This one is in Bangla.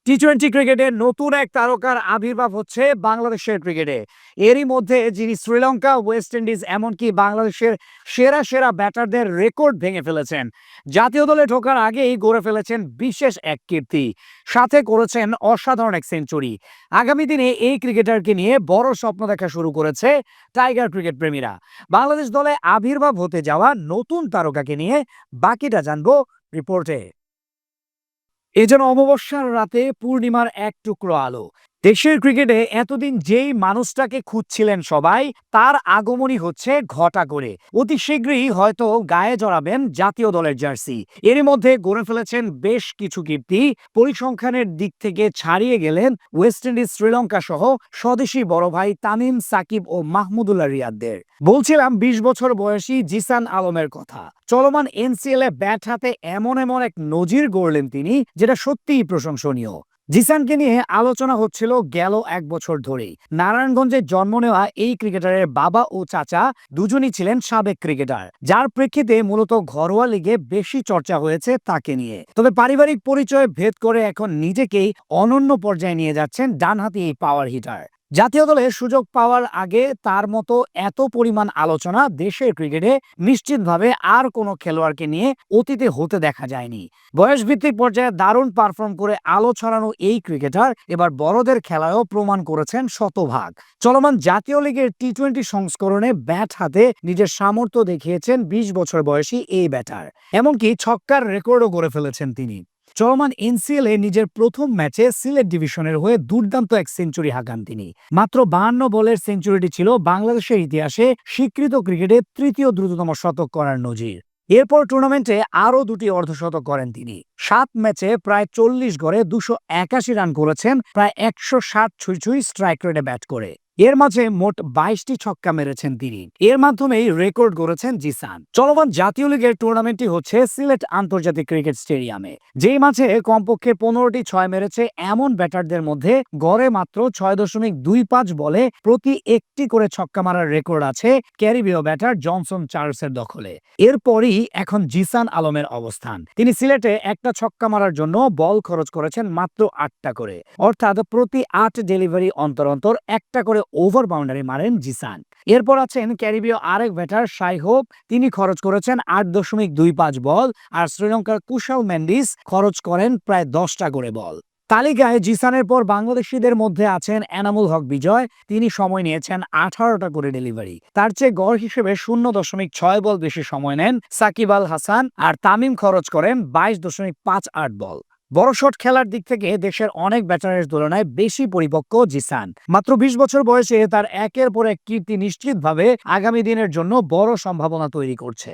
টি-টোয়েন্টি ক্রিকেটে নতুন এক তারকার আবির্ভাব হচ্ছে বাংলাদেশের ক্রিকেটে। এরই মধ্যে যিনি শ্রীলঙ্কা, ওয়েস্ট ইন্ডিজ এমনকি বাংলাদেশের সেরা সেরা ব্যাটারদের রেকর্ড ভেঙে ফেলেছেন। জাতীয় দলে ঢোকার আগেই গড়ে ফেলেছেন বিশেষ এক কীর্তি, সাথে করেছেন অসাধারণ এক সেঞ্চুরি। আগামী দিনে এই ক্রিকেটারকে নিয়ে বড় স্বপ্ন দেখা শুরু করেছে টাইগার ক্রিকেট প্রেমীরা। বাংলাদেশ দলে আবির্ভাব হতে যাওয়া নতুন তারকাকে নিয়ে বাকিটা জানবো রিপোর্টে। এ যেন অমাবস্যার রাতে পূর্ণিমার এক টুকরো আলো। দেশের ক্রিকেটে এতদিন যেই মানুষটাকে খুঁজছিলেন সবাই, তার আগমনই হচ্ছে ঘটা করে। অতি শীঘ্রই হয়তো গায়ে জড়াবেন জাতীয় দলের জার্সি। এরই মধ্যে গড়ে ফেলেছেন বেশ কিছু কীর্তি। পরিসংখ্যানের দিক থেকে ছাড়িয়ে গেলেন ওয়েস্ট ইন্ডিজ, শ্রীলঙ্কা সহ স্বদেশি বড় ভাই তামিম, সাকিব ও মাহমুদুল্লাহ রিয়াদদের। বলছিলাম ২০ বছর বয়সী জিসান আলমের কথা। চলমান এনসিএল এ ব্যাট হাতে এমন এমন এক নজির গড়লেন তিনি, যেটা সত্যিই প্রশংসনীয়। জিসানকে নিয়ে আলোচনা হচ্ছিল গেল এক বছর ধরেই। নারায়ণগঞ্জে জন্ম নেওয়া এই ক্রিকেটারের বাবা ও চাচা দুজনই ছিলেন সাবেক ক্রিকেটার, যার প্রেক্ষিতে মূলত ঘরোয়া লিগে বেশি চর্চা হয়েছে তাকে নিয়ে। তবে পারিবারিক পরিচয় ভেদ করে এখন নিজেকেই অনন্য পর্যায়ে নিয়ে যাচ্ছেন ডানহাতি এই পাওয়ার হিটার। জাতীয় দলে সুযোগ পাওয়ার আগে তার মতো এত পরিমাণ আলোচনা দেশের ক্রিকেটে নিশ্চিতভাবে আর কোনো খেলোয়াড়কে নিয়ে অতীতে হতে দেখা যায়নি। বয়সভিত্তিক পর্যায়ে দারুণ পারফর্ম করে আলো ছড়ানো এই ক্রিকেটার এবার বড়দের খেলায়ও প্রমাণ করেছেন শতভাগ। চলমান জাতীয় লিগের টি-টোয়েন্টি সংস্করণে ব্যাট হাতে নিজের সামর্থ্য দেখিয়েছেন ২০ বছর বয়সী এই ব্যাটার। এমনকি ছক্কার রেকর্ডও গড়ে ফেলেছেন তিনি। চলমান এনসিএল এ নিজের প্রথম ম্যাচে সিলেট ডিভিশনের হয়ে দুর্দান্ত এক সেঞ্চুরি হাঁকান তিনি। মাত্র ৫২ বলের সেঞ্চুরিটি ছিল বাংলাদেশের ইতিহাসে স্বীকৃত ক্রিকেটে তৃতীয় দ্রুততম শতক করার নজির। এরপর টুর্নামেন্টে আরও দুটি অর্ধশতক করেন তিনি। ৭ ম্যাচে প্রায় ৪০ গড়ে ২৮১ রান করেছেন, প্রায় ১৬০ ছুঁই ছুঁই স্ট্রাইক রেটে ব্যাট করে। এর মাঝে মোট ২২টি ছক্কা মেরেছেন তিনি। এর মাধ্যমেই রেকর্ড গড়েছেন জিসান। চলমান জাতীয় লিগের টুর্নামেন্টটি হচ্ছে সিলেট আন্তর্জাতিক ক্রিকেট স্টেডিয়ামে। যেই মাঝে কমপক্ষে ১৫টি ৬ মেরেছে এমন ব্যাটারদের মধ্যে গড়ে মাত্র ৬.২৫ বলে প্রতি একটি করে ছক্কা মারার রেকর্ড আছে ক্যারিবীয় ব্যাটার জনসন চার্লসের দখলে। এরপরই এখন জিসান আলমের অবস্থান। তিনি সিলেটে একটা ছক্কা মারার জন্য বল খরচ করেছেন মাত্র ৮টা করে, অর্থাৎ প্রতি ৮ ডেলিভারি অন্তর অন্তর একটা করে ওভার বাউন্ডারি মারেন জিসান। এরপর আছেন ক্যারিবীয় আরেক ব্যাটার শাই হোপ, তিনি খরচ করেছেন ৮.২৫ বল, আর শ্রীলঙ্কার কুশাল মেন্ডিস খরচ করেন প্রায় ১০টা করে বল। তালিকায় জিসানের পর বাংলাদেশিদের মধ্যে আছেন এনামুল হক বিজয়, তিনি সময় নিয়েছেন ১৮টা করে ডেলিভারি। তার চেয়ে গড় হিসেবে ০.৬ বল বেশি সময় নেন সাকিব আল হাসান, আর তামিম খরচ করেন ২২.৫৮ বল। বড় শট খেলার দিক থেকে দেশের অনেক ব্যাটারের তুলনায় বেশি পরিপক্ক জিসান। মাত্র ২০ বছর বয়সে তার একের পর এক কীর্তি নিশ্চিতভাবে আগামী দিনের জন্য বড় সম্ভাবনা তৈরি করছে।